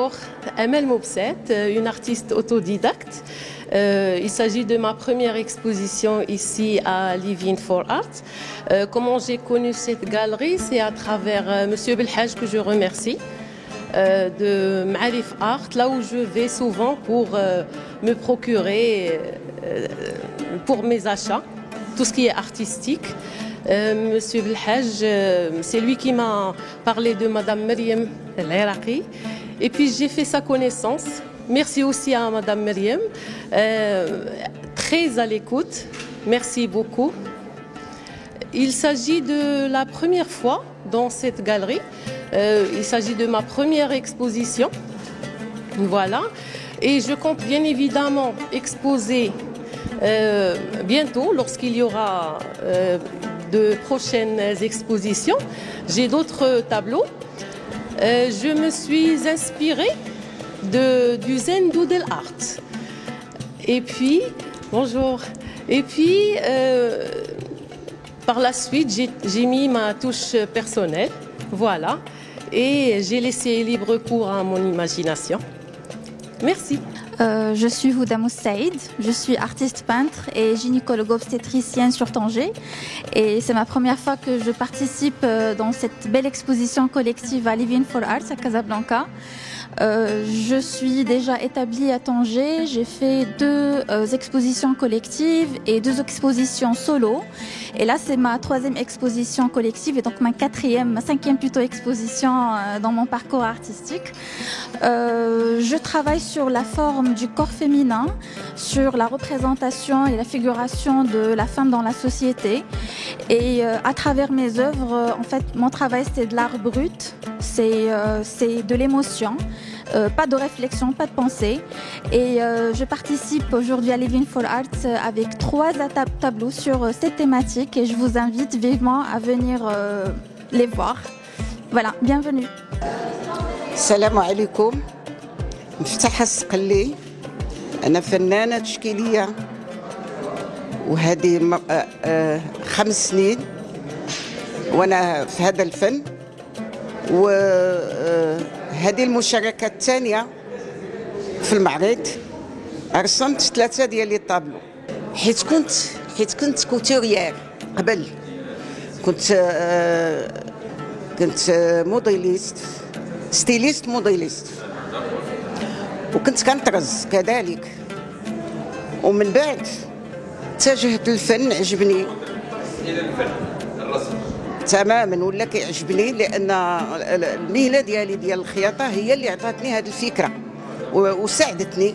Bonjour, Amel Moubset, une artiste autodidacte. Il s'agit de ma première exposition ici à Living for Art. Comment j'ai connu cette galerie, c'est à travers Monsieur Belhaj que je remercie, de Ma'arif Art, là où je vais souvent pour me procurer pour mes achats, tout ce qui est artistique. Monsieur Belhaj, c'est lui qui m'a parlé de Madame Myriam El-Iraqi. Et puis j'ai fait sa connaissance. Merci aussi à Madame Myriam, très à l'écoute. Merci beaucoup. Il s'agit de la première fois dans cette galerie. Il s'agit de ma première exposition. Voilà. Et je compte bien évidemment exposer bientôt, lorsqu'il y aura de prochaines expositions. J'ai d'autres tableaux. Je me suis inspirée du Zen Doodle Art. Et puis, bonjour. Et puis, par la suite, j'ai mis ma touche personnelle. Voilà. Et j'ai laissé libre cours à mon imagination. Merci. Je suis Houda Moussaïd, je suis artiste peintre et gynécologue-obstétricienne sur Tanger. Et c'est ma première fois que je participe dans cette belle exposition collective à Living for Art à Casablanca. Je suis déjà établie à Tanger, j'ai fait 2 expositions collectives et 2 expositions solo. Et là, c'est ma 3e exposition collective et donc ma 5e plutôt exposition dans mon parcours artistique. Je travaille sur la forme du corps féminin, sur la représentation et la figuration de la femme dans la société. Et à travers mes œuvres, en fait, mon travail, c'est de l'art brut, c'est de l'émotion. Pas de réflexion, pas de pensée. Et je participe aujourd'hui à Living for Art avec 3 tableaux sur cette thématique et je vous invite vivement à venir les voir. Voilà, bienvenue. السلام عليكم. مفتاحة السقلي، أنا فنانة تشكيلية وهذه 5 سنين وأنا في هذا الفن. وهذه المشاركة الثانية في المعرض. رسمت 3 ديال لي طابلو حيت كنت كوتوريير قبل. كنت موديليست، ستيليست موديليست، وكنت كنطرز كذلك. ومن بعد اتجهت للفن، عجبني تماما، ولا كيعجبني لان المهنه ديال الخياطه هي اللي عطاتني هذه الفكره وساعدتني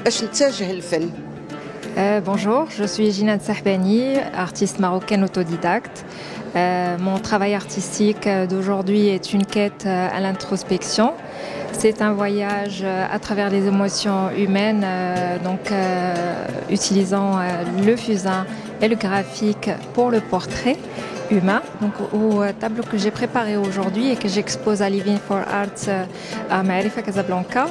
باش نتجه للفن. Bonjour, je suis Jinad Sahbani, artiste marocaine autodidacte. Mon travail artistique d'aujourd'hui est une quête à l'introspection. C'est un voyage à travers les émotions humaines, utilisant le fusain et le graphique pour le portrait humain. Donc, au tableau que j'ai préparé aujourd'hui et que j'expose à Living for Art à Ma'arif à Casablanca.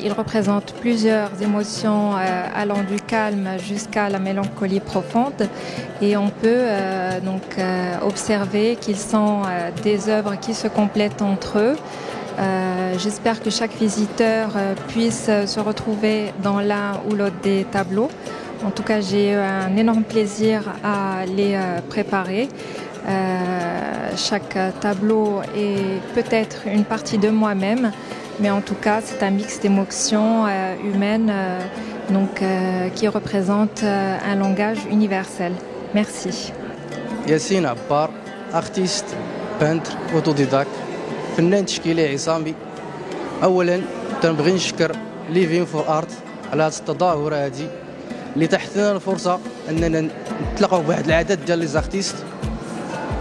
Il représente plusieurs émotions allant du calme jusqu'à la mélancolie profonde et on peut observer qu'ils sont des œuvres qui se complètent entre eux. J'espère que chaque visiteur puisse se retrouver dans l'un ou l'autre des tableaux. En tout cas, j'ai eu un énorme plaisir à les préparer. Chaque tableau est peut-être une partie de moi-même, mais en tout cas, c'est un mix d'émotions humaines qui représente un langage universel. Merci. Yassine Abbar, artiste, peintre, autodidacte, فنان تشكيلي عصامي. أولا تنبغي نشكر Living for Art على هذه التظاهرة هذه اللي تحت لنا الفرصة أننا نتلاقاو بواحد العدد ديال لي زارتيست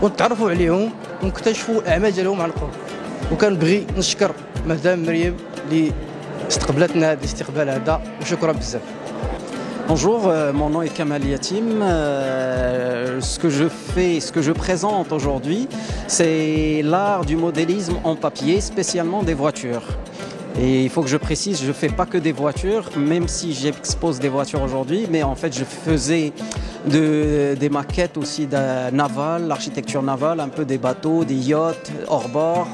ونتعرفوا عليهم ونكتشفوا الأعمال ديالهم عن قرب. وكنبغي نشكر مدام مريم اللي استقبلتنا هذا الاستقبال هذا وشكرا بزاف. Bonjour, mon nom est Kamal Yatim. Ce que je fais, ce que je présente aujourd'hui, c'est l'art du modélisme en papier, spécialement des voitures. Et il faut que je précise, je ne fais pas que des voitures, même si j'expose des voitures aujourd'hui, mais en fait je faisais des maquettes aussi navales, l'architecture navale, un peu des bateaux, des yachts hors bord.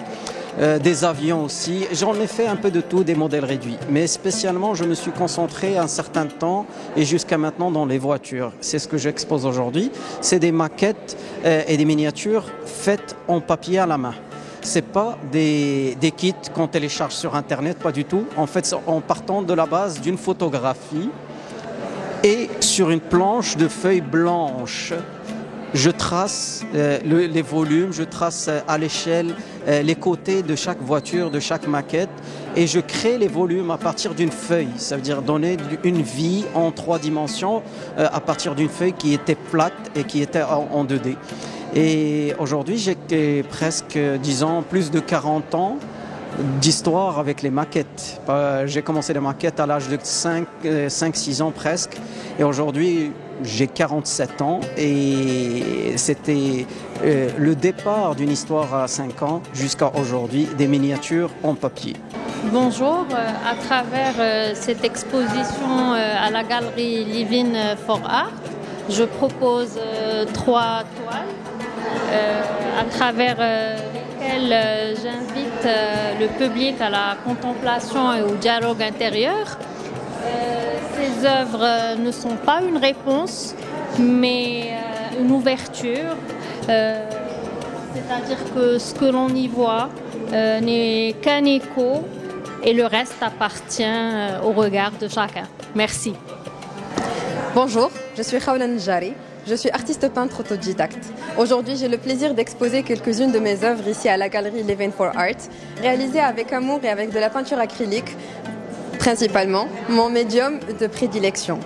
des avions aussi. J'en ai fait un peu de tout, des modèles réduits. Mais spécialement, je me suis concentré un certain temps et jusqu'à maintenant dans les voitures. C'est ce que j'expose aujourd'hui. C'est des maquettes et des miniatures faites en papier à la main. C'est pas des kits qu'on télécharge sur Internet, pas du tout. En fait, en partant de la base d'une photographie et sur une planche de feuilles blanches, je trace les volumes, je trace à l'échelle les côtés de chaque voiture, de chaque maquette, et je crée les volumes à partir d'une feuille. Ça veut dire donner une vie en 3 dimensions à partir d'une feuille qui était plate et qui était en 2D. Et aujourd'hui, j'ai presque, disons, plus de 40 ans d'histoire avec les maquettes. J'ai commencé les maquettes à l'âge de 5-6 ans presque, et aujourd'hui j'ai 47 ans, et c'était le départ d'une histoire à 5 ans jusqu'à aujourd'hui, des miniatures en papier. Bonjour, à travers cette exposition à la galerie Living for Art, je propose 3 toiles à travers lesquelles j'invite le public à la contemplation et au dialogue intérieur. Ces œuvres ne sont pas une réponse, mais une ouverture. C'est-à-dire que ce que l'on y voit n'est qu'un écho et le reste appartient au regard de chacun. Merci. Bonjour, je suis Khawla Njari. Je suis artiste peintre autodidacte. Aujourd'hui, j'ai le plaisir d'exposer quelques-unes de mes œuvres ici à la galerie Living for Art, réalisées avec amour et avec de la peinture acrylique, principalement, mon médium de prédilection.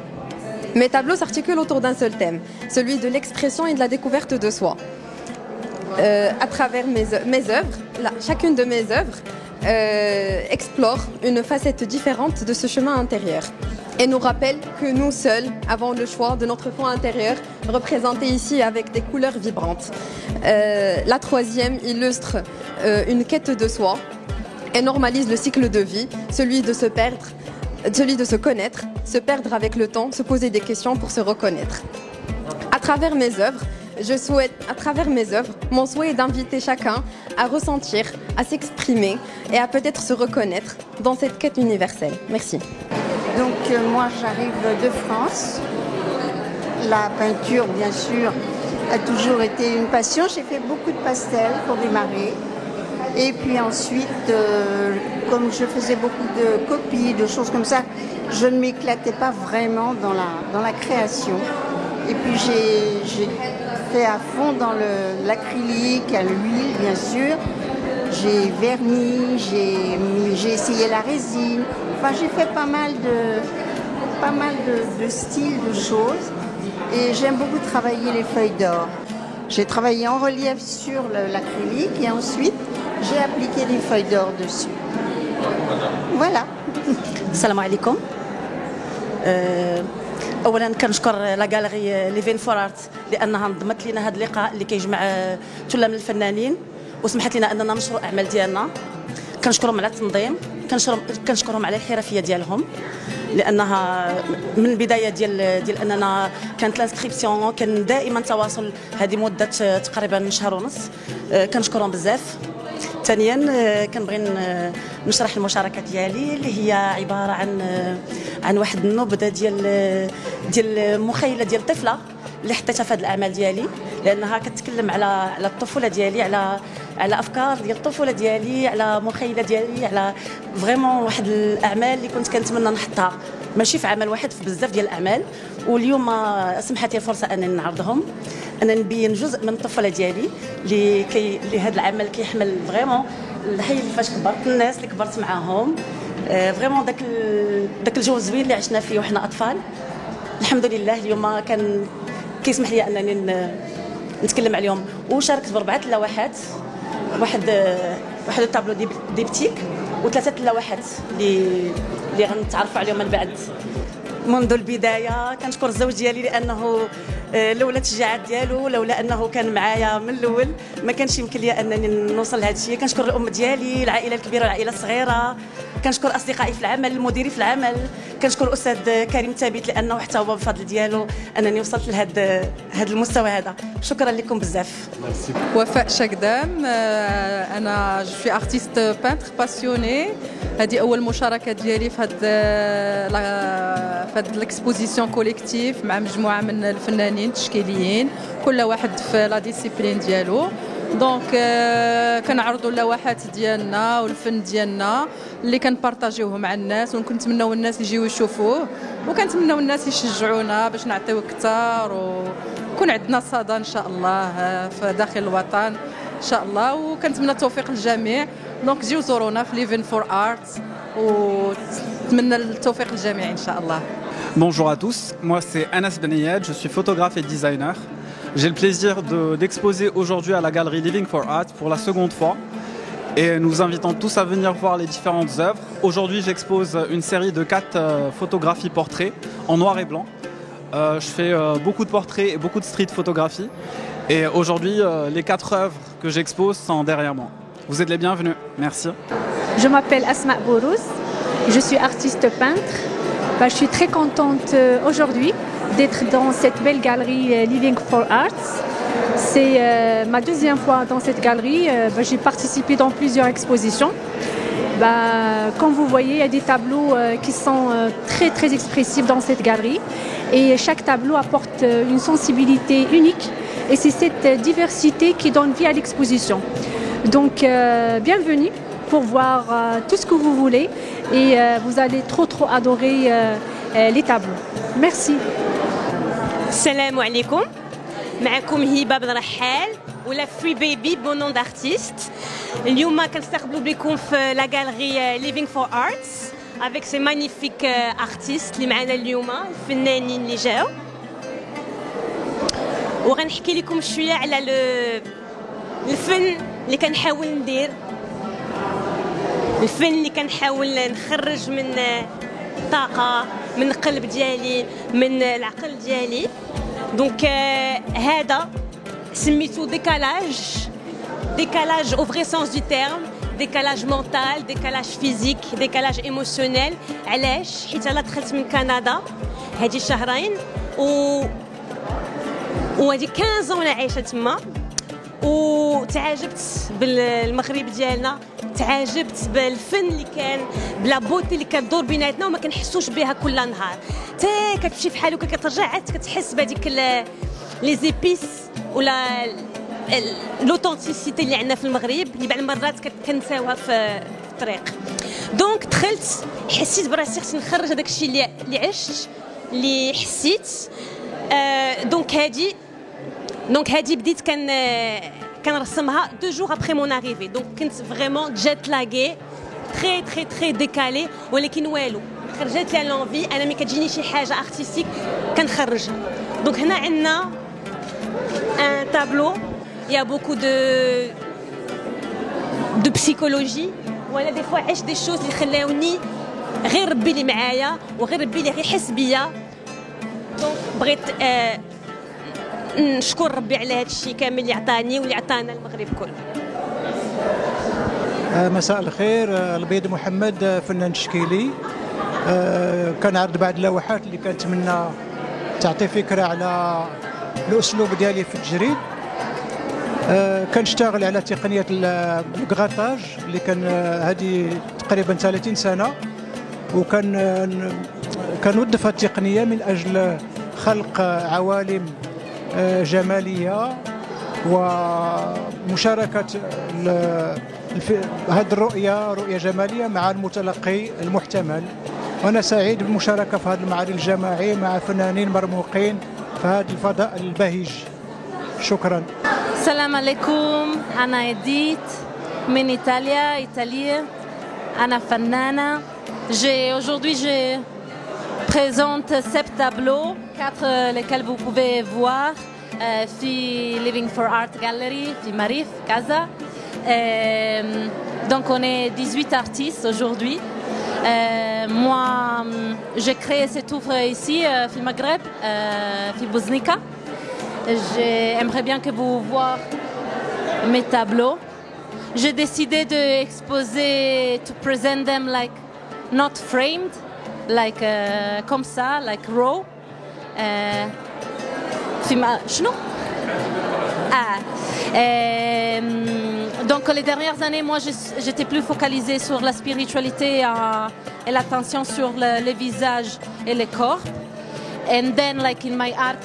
Mes tableaux s'articulent autour d'un seul thème, celui de l'expression et de la découverte de soi. À travers mes œuvres, chacune de mes œuvres explore une facette différente de ce chemin intérieur et nous rappelle que nous seuls avons le choix de notre fond intérieur, représenté ici avec des couleurs vibrantes. La troisième illustre une quête de soi et normalise le cycle de vie, celui de se perdre, celui de se connaître, se perdre avec le temps, se poser des questions pour se reconnaître. À travers mes œuvres, mon souhait est d'inviter chacun à ressentir, à s'exprimer et à peut-être se reconnaître dans cette quête universelle. Merci. Donc moi j'arrive de France. La peinture bien sûr a toujours été une passion. J'ai fait beaucoup de pastels pour démarrer. Et puis ensuite, comme je faisais beaucoup de copies, de choses comme ça, je ne m'éclatais pas vraiment dans la création. Et puis j'ai fait à fond dans l'acrylique, à l'huile bien sûr. J'ai verni, j'ai essayé la résine. Enfin, j'ai fait pas mal de styles, de choses. Et j'aime beaucoup travailler les feuilles d'or. J'ai travaillé en relief sur l'acrylique et ensuite j'ai appliqué des feuilles d'or dessus. Voilà. Salam alaikum. اولا كنشكر لا غاليري ليفين فور ارت لانها نظمت لنا هذا اللقاء اللي كيجمع ثلة من الفنانين وسمحت لنا اننا ننشروا الاعمال ديالنا. كنشكرهم على التنظيم، كنشكرهم على الحرفيه ديالهم، لانها من البدايه ديال اننا كانت لانسكريبسيون كان دائما تواصل هذه مده تقريبا شهر ونص. كنشكرهم بزاف. ثانيا كنبغي نشرح المشاركه ديالي اللي هي عباره عن واحد النبذه ديال مخيله ديال طفله اللي حطيتها في هذه الاعمال ديالي، لانها كتكلم على الطفوله ديالي، على افكار ديال الطفوله ديالي، على مخيله ديالي، على فريمون واحد الاعمال اللي كنت كنتمنى نحطها ماشي في عمل واحد، في بزاف ديال الاعمال. واليوم سمحت لي الفرصه انني نعرضهم، انني نبين جزء من الطفوله ديالي اللي هذا العمل كيحمل فريمون الحي اللي فاش كبرت، الناس اللي كبرت معاهم، فريمون داك الجو الزوين اللي عشنا فيه وحنا اطفال. الحمد لله اليوم كان كيسمح لي انني نتكلم عليهم. وشاركت ب4 لوحات، واحد الطابلو ديبتيك و3 لوحات اللي غنتعرفوا عليهم من بعد. منذ البدايه كنشكر الزوج ديالي لانه لولا التشجيعات ديالو، لولا انه كان معايا من الاول ما كانش يمكن لي انني نوصل لهذا الشيء. كنشكر الام ديالي، العائله الكبيره والعائله الصغيره، كنشكر اصدقائي في العمل، المديري في العمل، كنشكر الاستاذ كريم ثابت لانه حتى هو بفضل ديالو انني وصلت لهذا المستوى هذا. شكرا لكم بزاف. وفاء شقدام، انا جو سوي ارتيست بانتر باسيوني. هذه اول مشاركه ديالي في هاد ليكسبوزيسيون كوليكتيف مع مجموعه من الفنانين التشكيليين كل واحد في لا ديسيبلين ديالو. دونك كنعرضوا اللوحات ديالنا والفن ديالنا اللي كنبارطاجيوه مع الناس، وكنتمناو الناس يجيو يشوفوه، وكنتمناو الناس يشجعونا باش نعطيو اكثر ويكون عندنا صدى ان شاء الله في داخل الوطن ان شاء الله. وكنتمنى التوفيق للجميع. دونك جيو زورونا في Living for Art ونتمنى التوفيق للجميع ان شاء الله. Bonjour à tous, moi c'est Anas Benayed, je suis photographe et designer. J'ai le plaisir d'exposer aujourd'hui à la galerie Living for Art pour la seconde fois et nous invitons tous à venir voir les différentes œuvres. Aujourd'hui j'expose une série de 4 photographies portraits en noir et blanc. Je fais beaucoup de portraits et beaucoup de street photographie et aujourd'hui les 4 œuvres que j'expose sont derrière moi. Vous êtes les bienvenus, merci. Je m'appelle Asma Bourouz, je suis artiste peintre. Je suis très contente aujourd'hui d'être dans cette belle galerie Living for Arts. C'est ma deuxième fois dans cette galerie. J'ai participé dans plusieurs expositions. Comme vous voyez, il y a des tableaux qui sont très très expressifs dans cette galerie. Et chaque tableau apporte une sensibilité unique. Et c'est cette diversité qui donne vie à l'exposition. Donc, bienvenue pour voir tout ce que vous voulez. Et vous allez trop adorer les tableaux. Merci. Salam alaikum. معكم هبة بن رحال ولا فري بيبي بونون دارتيست. اليوم كنستقبلوا بكم في لا غاليري ليفينغ فور ارتس افيك سي مانيفيك ارتيست اللي معنا اليوم الفنانين اللي جاو. وغنحكي لكم شويه على الفن اللي كنحاول ندير، الفن اللي كنحاول نخرج من طاقه من القلب ديالي من العقل ديالي. دونك هذا سميتو décalage au vrai sens du terme, décalage mental, décalage physique, décalage émotionnel. علاش؟ حيت انا دخلت من كندا هادي شهرين وهادي 15 وانا عايشه تما، وتعاجبت بالمغرب ديالنا، تعاجبت بالفن اللي كان بلا بوتي اللي كتدور بيناتنا وما كنحسوش بها كل نهار. تا كتمشي فحال هكا كترجع عاد كتحس بهذيك لي زيبيس ولا لوثنتيسيتي اللي عندنا في المغرب اللي بعض المرات كنساوها في الطريق. دونك دخلت حسيت براسي خصني نخرج هذاك الشيء اللي عشت اللي حسيت. دونك هادي بديت كنرسمها 2 jours après mon arrivée. دونك كنت فريمون جات لاغي تري ديكالي، ولكن والو خرجت لي لونفي. انا ملي كتجيني شي حاجه ارتستيك كنخرجها. دونك هنا عندنا ان تابلو يا بوكو دو بسيكولوجي، وانا دي فوا عشت دي شوز اللي خلاوني غير ربي اللي معايا وغير ربي اللي غيحس بيا. دونك بغيت نشكر ربي على هذا الشيء كامل اللي عطاني واللي عطانا المغرب كله. مساء الخير، البيض محمد فنان تشكيلي. كنعرض بعض اللوحات اللي كنتمنى تعطي فكره على الاسلوب ديالي في التجريد. كنشتغل على تقنيه الكغاتاج اللي كان هذه تقريبا 30 سنه، كنوظف هذه التقنيه من اجل خلق عوالم جماليه ومشاركه هذه الرؤيه رؤيه جماليه مع المتلقي المحتمل. وانا سعيد بالمشاركه في هذا المعرض الجماعي مع فنانين مرموقين في هذا الفضاء البهيج. شكرا. السلام عليكم، أنا إديت من إيطاليا. أنا فنانة. Aujourd'hui je présente 7 tableaux, 4 lesquels vous pouvez voir في Living for Art Gallery, في Marif, Casa. Donc on est 18 artistes aujourd'hui. Moi, j'ai créé cette œuvre ici, في المغرب, في Buznika. J'aimerais bien que vous voyez mes tableaux. J'ai décidé d'exposer, to present them like not framed, like comme ça, like raw. شنو؟ Donc les dernières années, moi j'étais plus focalisée sur la spiritualité et l'attention sur les visages et les corps. And then like in my art,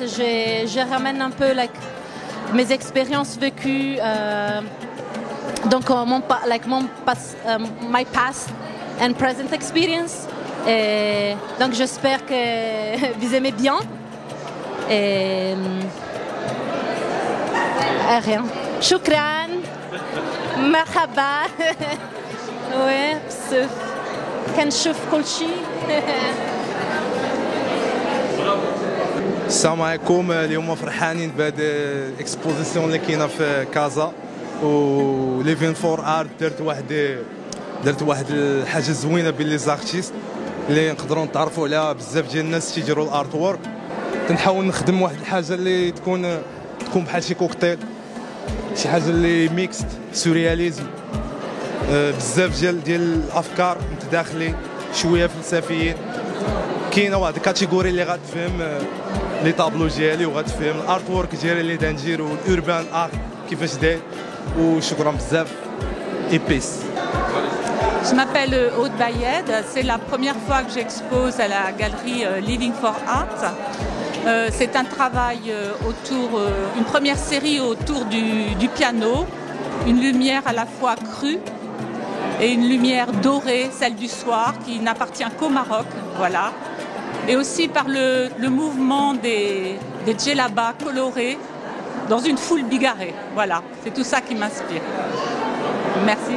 je ramène un peu like mes expériences vécues, donc my past and present experience. Et donc j'espère que vous aimez bien. Et rien. شكرا. مرحبا. وي بزاف. كنشوف كل شيء. السلام عليكم. اليوم فرحانين بهذه الاكسبوزيسيون اللي كاينه في كازا و ليفين فور ارت درت واحد الحاجه زوينه بين لي زارتيست اللي نقدروا نتعرفوا عليها بزاف ديال الناس تيديروا الارت وورك. تنحاول نخدم واحد الحاجه اللي تكون بحال شي كوكتيل، شي حاجه اللي ميكست سورياليزم، بزاف ديال الافكار متداخلين، شويه فلسفيين. كاينه واحد الكاتيجوري اللي غتفهم لي طابلو ديالي وغتفهم الارت وورك ديالي اللي دندير والاربان ارت كيفاش داير. وشكرا بزاف et peace. Je m'appelle Aude Bayed, c'est la première fois que j'expose à la galerie Living for Art. C'est un travail autour, une première série autour du piano, une lumière à la fois crue et une lumière dorée, celle du soir, qui n'appartient qu'au Maroc, voilà. Et aussi par le mouvement des djellabas colorés dans une foule bigarrée, voilà. C'est tout ça qui m'inspire. Merci.